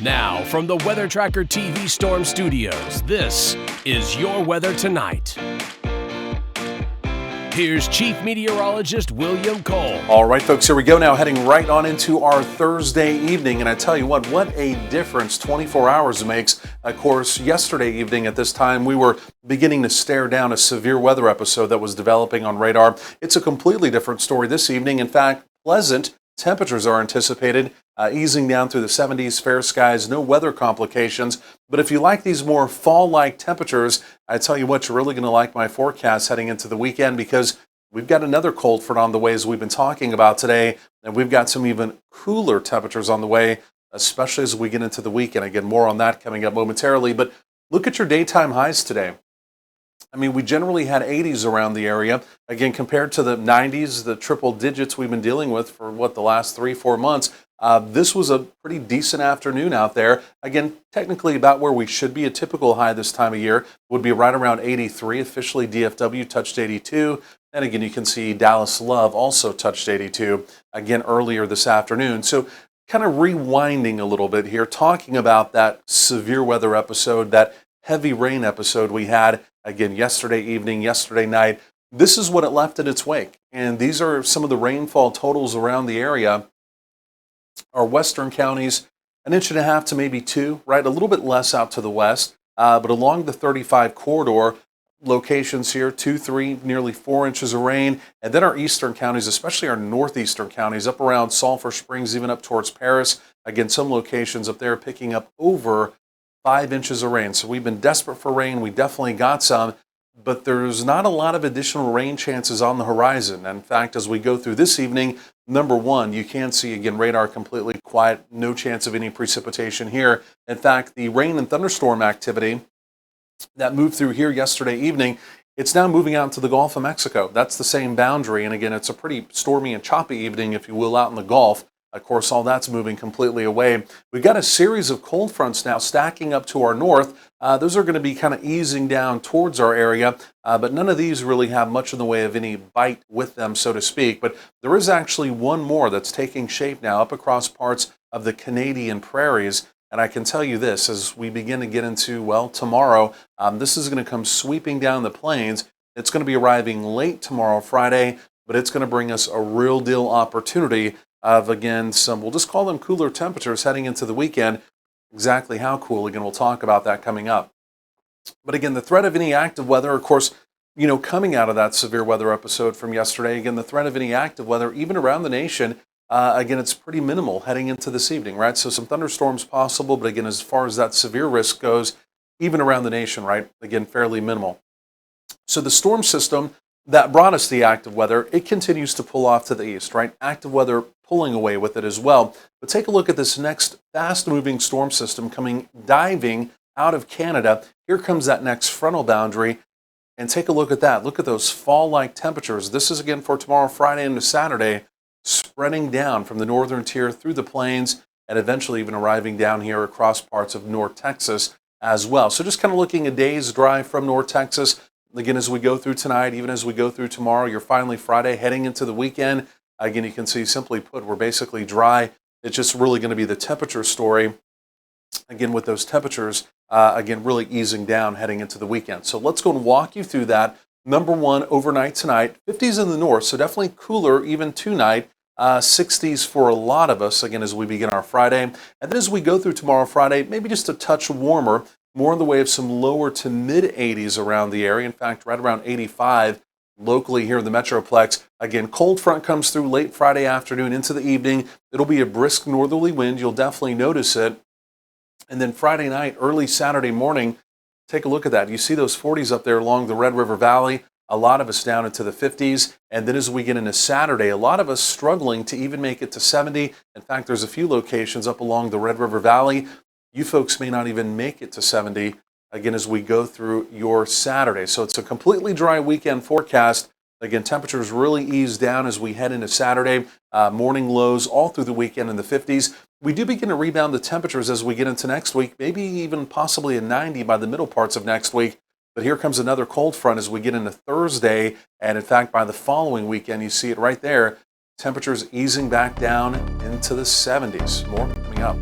Now, from the Weather Tracker TV Storm Studios, this is Your Weather Tonight. Here's Chief Meteorologist William Cole. All right, folks, here we go now, heading right on into our Thursday evening. And I tell you what a difference 24 hours makes. Of course, yesterday evening at this time, we were beginning to stare down a severe weather episode that was developing on radar. It's a completely different story this evening. In fact, pleasant temperatures are anticipated, easing down through the 70s, fair skies, no weather complications. But if you like these more fall-like temperatures, I tell you what, you're really going to like my forecast heading into the weekend, because we've got another cold front on the way, as we've been talking about today, and we've got some even cooler temperatures on the way, especially as we get into the weekend. Again, more on that coming up momentarily. But look at your daytime highs today. I mean, we generally had 80s around the area. Again, compared to the 90s, the triple digits we've been dealing with for the last 3-4 months, this was a pretty decent afternoon out there. Again, technically about where we should be. A typical high this time of year would be right around 83. Officially, DFW touched 82. And again, you can see Dallas Love also touched 82 again earlier this afternoon. So kind of rewinding a little bit here, talking about that severe weather episode, that heavy rain episode we had again yesterday evening, yesterday night. This is what it left in its wake. And these are some of the rainfall totals around the area. Our western counties, 1.5 to maybe 2, right? A little bit less out to the west, but along the 35 corridor, locations here, 2, 3, nearly 4 inches of rain. And then our eastern counties, especially our northeastern counties, up around Sulphur Springs, even up towards Paris. Again, some locations up there picking up over 5 inches of rain. So we've been desperate for rain. We definitely got some, but there's not a lot of additional rain chances on the horizon. In fact, as we go through this evening, number one, you can see, again, radar completely quiet, no chance of any precipitation here. In fact, the rain and thunderstorm activity that moved through here yesterday evening, it's now moving out into the Gulf of Mexico. That's the same boundary. And again, it's a pretty stormy and choppy evening, if you will, out in the Gulf. Of course, all that's moving completely away. We've got a series of cold fronts now stacking up to our north. Those are going to be kind of easing down towards our area, but none of these really have much in the way of any bite with them, so to speak. But there is actually one more that's taking shape now up across parts of the Canadian prairies. And I can tell you this, as we begin to get into, well, tomorrow, this is going to come sweeping down the plains. It's going to be arriving late tomorrow, Friday, but it's going to bring us a real deal opportunity of, again, some, we'll just call them cooler temperatures heading into the weekend. Exactly how cool, again, we'll talk about that coming up. But again, the threat of any active weather, of course, coming out of that severe weather episode from yesterday, again, the threat of any active weather, even around the nation, again, it's pretty minimal heading into this evening, right? So some thunderstorms possible, but again, as far as that severe risk goes, even around the nation, right? Again, fairly minimal. So the storm system that brought us the active weather, it continues to pull off to the east, right? Active weather pulling away with it as well. But take a look at this next fast-moving storm system diving out of Canada. Here comes that next frontal boundary. And take a look at that. Look at those fall-like temperatures. This is, again, for tomorrow, Friday into Saturday, spreading down from the northern tier through the plains and eventually even arriving down here across parts of North Texas as well. So just kind of looking a day's drive from North Texas. Again, as we go through tonight, even as we go through tomorrow, you're finally Friday heading into the weekend. Again, you can see, simply put, we're basically dry. It's just really going to be the temperature story. Again, with those temperatures, again, really easing down heading into the weekend. So let's go and walk you through that. Number one, overnight tonight, 50s in the north, so definitely cooler even tonight. 60s for a lot of us, again, as we begin our Friday. And then as we go through tomorrow, Friday, maybe just a touch warmer, more in the way of some lower to mid-80s around the area. In fact, right around 85 locally here in the Metroplex. Again, cold front comes through late Friday afternoon into the evening. It'll be a brisk northerly wind. You'll definitely notice it. And then Friday night, early Saturday morning, take a look at that. You see those 40s up there along the Red River Valley. A lot of us down into the 50s. And then as we get into Saturday, a lot of us struggling to even make it to 70. In fact, there's a few locations up along the Red River Valley. You folks may not even make it to 70, again, as we go through your Saturday. So it's a completely dry weekend forecast. Again, temperatures really ease down as we head into Saturday. Morning lows all through the weekend in the 50s. We do begin to rebound the temperatures as we get into next week, maybe even possibly a 90 by the middle parts of next week. But here comes another cold front as we get into Thursday. And in fact, by the following weekend, you see it right there. Temperatures easing back down into the 70s. More coming up.